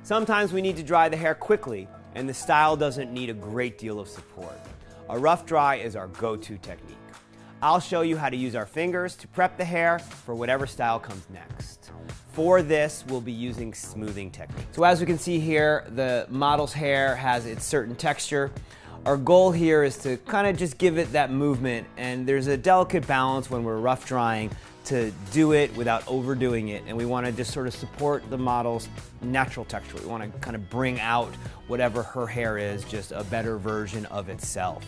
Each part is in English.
Sometimes we need to dry the hair quickly, and the style doesn't need a great deal of support. A rough dry is our go-to technique. I'll show you how to use our fingers to prep the hair for whatever style comes next. For this, we'll be using smoothing technique. So as we can see here, the model's hair has its certain texture. Our goal here is to kind of just give it that movement, and there's a delicate balance when we're rough drying to do it without overdoing it, and we want to just sort of support the model's natural texture. We want to kind of bring out whatever her hair is, just a better version of itself.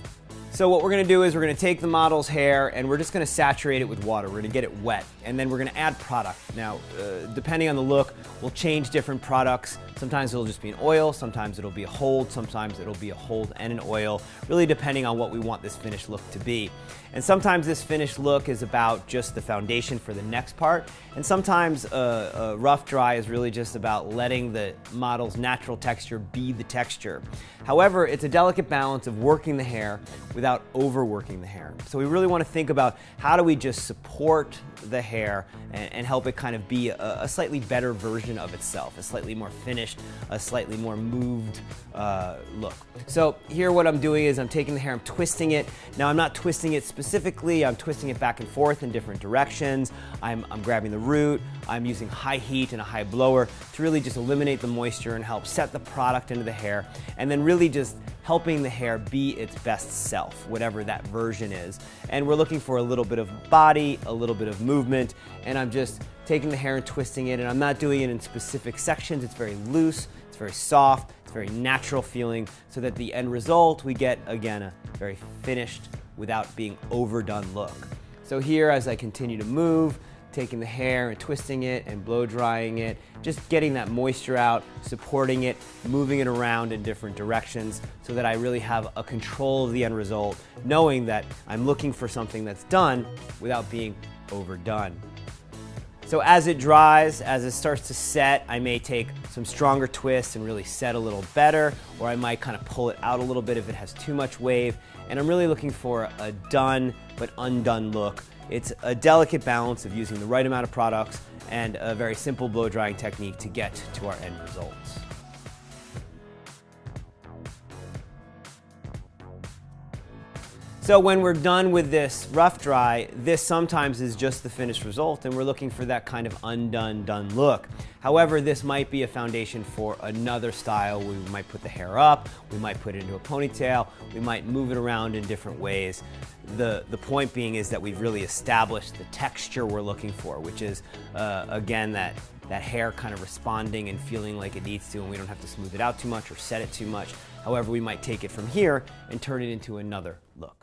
So what we're going to do is we're going to take the model's hair and we're just going to saturate it with water. We're going to get it wet, and then we're going to add product. Now, depending on the look, we'll change different products. Sometimes it'll just be an oil, sometimes it'll be a hold, sometimes it'll be a hold and an oil, really depending on what we want this finished look to be. And sometimes this finished look is about just the foundation for the next part, and sometimes a rough dry is really just about letting the model's natural texture be the texture. However, it's a delicate balance of working the hair without overworking the hair. So we really want to think about how do we just support the hair and help it kind of be a slightly better version of itself, a slightly more finished, a slightly more moved look. So here what I'm doing is I'm taking the hair, I'm twisting it. Now I'm not twisting it specifically, I'm twisting it back and forth in different directions. I'm grabbing the root, I'm using high heat and a high blower to really just eliminate the moisture and help set the product into the hair, and then really just helping the hair be its best self, whatever that version is. And we're looking for a little bit of body, a little bit of movement, and I'm just taking the hair and twisting it, and I'm not doing it in specific sections. It's very loose, it's very soft, it's very natural feeling, so that the end result we get, again, a very finished, without being overdone look. So here, as I continue to move, taking the hair and twisting it and blow drying it, just getting that moisture out, supporting it, moving it around in different directions so that I really have a control of the end result, knowing that I'm looking for something that's done without being overdone. So as it dries, as it starts to set, I may take some stronger twists and really set a little better, or I might kind of pull it out a little bit if it has too much wave. And I'm really looking for a done but undone look. It's a delicate balance of using the right amount of products and a very simple blow drying technique to get to our end results. So when we're done with this rough dry, this sometimes is just the finished result, and we're looking for that kind of undone, done look. However, this might be a foundation for another style. We might put the hair up, we might put it into a ponytail, we might move it around in different ways. The point being is that we've really established the texture we're looking for, which is, again, that hair kind of responding and feeling like it needs to, and we don't have to smooth it out too much or set it too much. However, we might take it from here and turn it into another look.